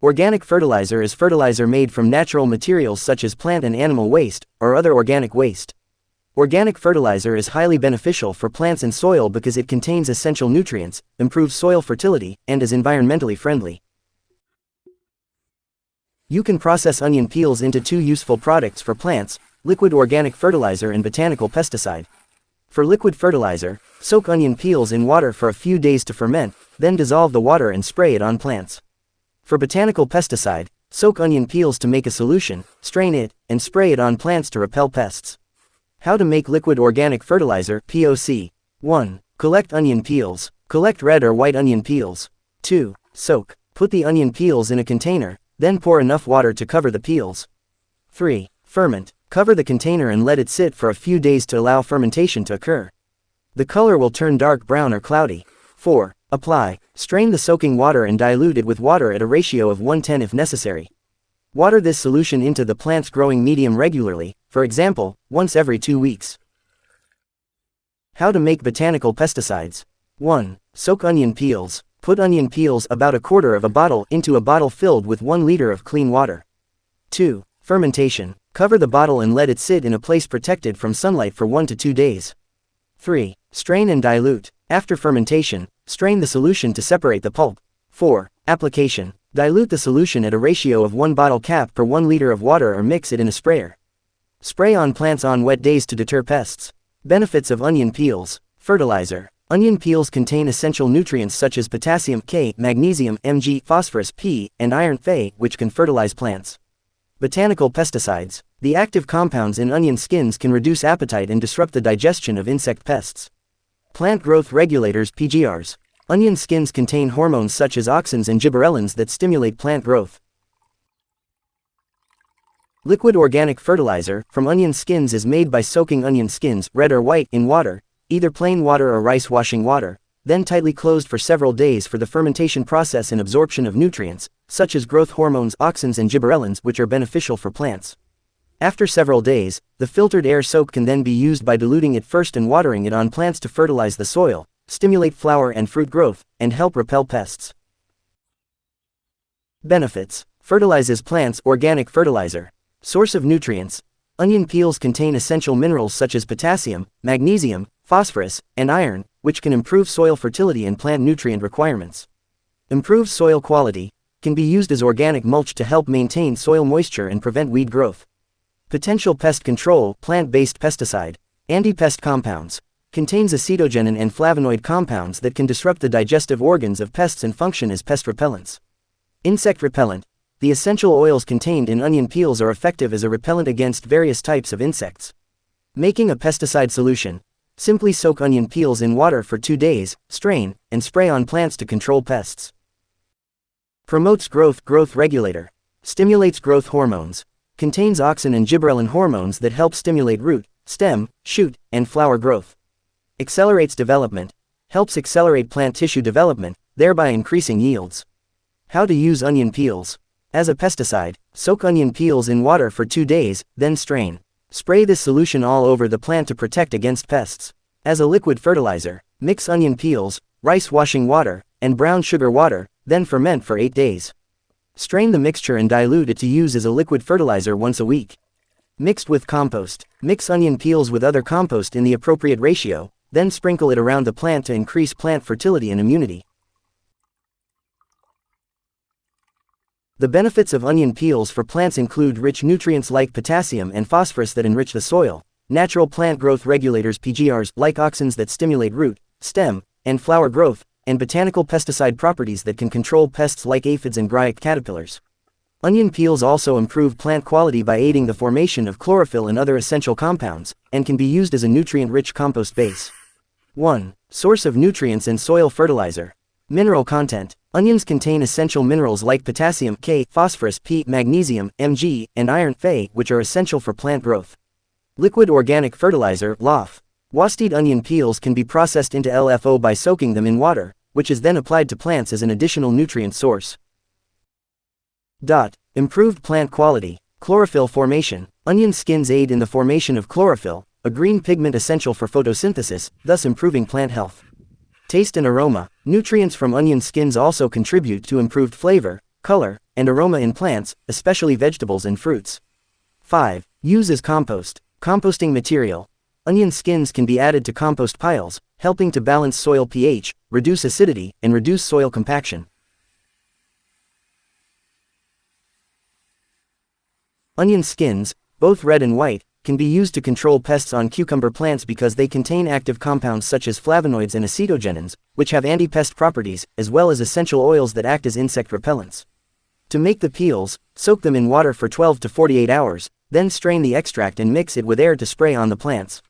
Organic fertilizer is fertilizer made from natural materials such as plant and animal waste, or other organic waste. Organic fertilizer is highly beneficial for plants and soil because it contains essential nutrients, improves soil fertility, and is environmentally friendly. You can process onion peels into two useful products for plants: liquid organic fertilizer and botanical pesticide. For liquid fertilizer, soak onion peels in water for a few days to ferment, then dissolve the water and spray it on plants. For botanical pesticide, soak onion peels to make a solution, strain it, and spray it on plants to repel pests. How to make liquid organic fertilizer, POC. 1. Collect onion peels. Collect red or white onion peels. 2. Soak. Put the onion peels in a container, then pour enough water to cover the peels. 3. Ferment. Cover the container and let it sit for a few days to allow fermentation to occur. The color will turn dark brown or cloudy. 4. Apply. Strain the soaking water and dilute it with water at a ratio of 1:10 if necessary. Water this solution into the plant's growing medium regularly, for example, once every 2 weeks. How to make botanical pesticides. 1. Soak onion peels. Put onion peels, about a quarter of a bottle, into a bottle filled with 1 liter of clean water. 2. Fermentation. Cover the bottle and let it sit in a place protected from sunlight for 1 to 2 days. 3. Strain and dilute. After fermentation, strain the solution to separate the pulp. 4. Application. Dilute the solution at a ratio of 1 bottle cap per 1 liter of water or mix it in a sprayer. Spray on plants on wet days to deter pests. Benefits of onion peels. Fertilizer. Onion peels contain essential nutrients such as potassium K, magnesium Mg, phosphorus P, and iron Fe, which can fertilize plants. Botanical pesticides. The active compounds in onion skins can reduce appetite and disrupt the digestion of insect pests. Plant growth regulators, PGRs. Onion skins contain hormones such as auxins and gibberellins that stimulate plant growth. Liquid organic fertilizer from onion skins is made by soaking onion skins, red or white, in water, either plain water or rice washing water, then tightly closed for several days for the fermentation process and absorption of nutrients, such as growth hormones, auxins and gibberellins, which are beneficial for plants. After several days, the filtered air soak can then be used by diluting it first and watering it on plants to fertilize the soil, stimulate flower and fruit growth, and help repel pests. Benefits. Fertilizes plants. Organic fertilizer. Source of nutrients. Onion peels contain essential minerals such as potassium, magnesium, phosphorus, and iron, which can improve soil fertility and plant nutrient requirements. Improves soil quality. Can be used as organic mulch to help maintain soil moisture and prevent weed growth. Potential pest control. Plant-based pesticide. Anti-pest compounds. Contains acetogenin and flavonoid compounds that can disrupt the digestive organs of pests and function as pest repellents. Insect repellent. The essential oils contained in onion peels are effective as a repellent against various types of insects. Making a pesticide solution. Simply soak onion peels in water for 2 days, strain, and spray on plants to control pests. Promotes growth. Growth regulator. Stimulates growth hormones. Contains auxin and gibberellin hormones that help stimulate root, stem, shoot, and flower growth. Accelerates development. Helps accelerate plant tissue development, thereby increasing yields. How to use onion peels. As a pesticide, soak onion peels in water for 2 days, then strain. Spray this solution all over the plant to protect against pests. As a liquid fertilizer, mix onion peels, rice washing water, and brown sugar water, then ferment for 8 days. Strain the mixture and dilute it to use as a liquid fertilizer once a week. Mixed with compost. Mix onion peels with other compost in the appropriate ratio, then sprinkle it around the plant to increase plant fertility and immunity. The benefits of onion peels for plants include rich nutrients like potassium and phosphorus that enrich the soil, natural plant growth regulators PGRs like auxins that stimulate root, stem, and flower growth, and botanical pesticide properties that can control pests like aphids and gryac caterpillars. Onion peels also improve plant quality by aiding the formation of chlorophyll and other essential compounds, and can be used as a nutrient-rich compost base. 1. Source of nutrients and soil fertilizer. Mineral content. Onions contain essential minerals like potassium K, phosphorus P, magnesium Mg, and iron Fe, which are essential for plant growth. Liquid organic fertilizer, LOF. Wasted onion peels can be processed into LFO by soaking them in water, which is then applied to plants as an additional nutrient source. Improved plant quality. Chlorophyll formation. Onion skins aid in the formation of chlorophyll, a green pigment essential for photosynthesis, thus improving plant health. Taste and aroma. Nutrients from onion skins also contribute to improved flavor, color, and aroma in plants, especially vegetables and fruits. 5. Use as compost. Composting material. Onion skins can be added to compost piles, helping to balance soil pH, reduce acidity, and reduce soil compaction. Onion skins, both red and white, can be used to control pests on cucumber plants because they contain active compounds such as flavonoids and acetogenins, which have anti-pest properties, as well as essential oils that act as insect repellents. To make the peels, soak them in water for 12 to 48 hours, then strain the extract and mix it with air to spray on the plants.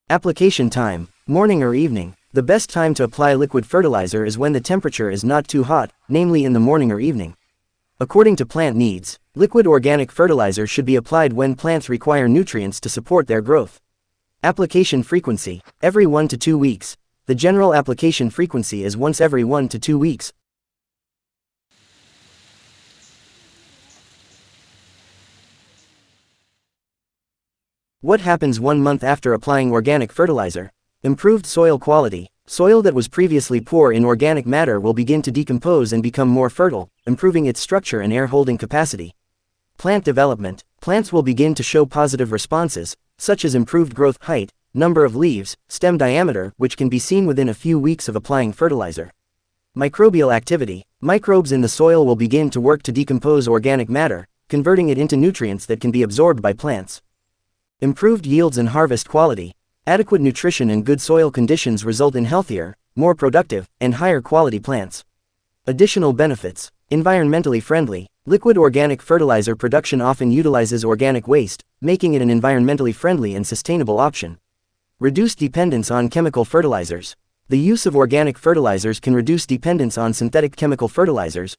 Application time, morning or evening. The best time to apply liquid fertilizer is when the temperature is not too hot, namely in the morning or evening. According to plant needs, liquid organic fertilizer should be applied when plants require nutrients to support their growth. Application frequency, every 1 to 2 weeks. The general application frequency is once every 1 to 2 weeks. What happens 1 month after applying organic fertilizer? Improved soil quality. Soil that was previously poor in organic matter will begin to decompose and become more fertile, improving its structure and air-holding capacity. Plant development. Plants will begin to show positive responses, such as improved growth height, number of leaves, stem diameter, which can be seen within a few weeks of applying fertilizer. Microbial activity. Microbes in the soil will begin to work to decompose organic matter, converting it into nutrients that can be absorbed by plants. Improved yields and harvest quality. Adequate nutrition and good soil conditions result in healthier, more productive, and higher quality plants. Additional benefits. Environmentally friendly. Liquid organic fertilizer production often utilizes organic waste, making it an environmentally friendly and sustainable option. Reduced dependence on chemical fertilizers. The use of organic fertilizers can reduce dependence on synthetic chemical fertilizers,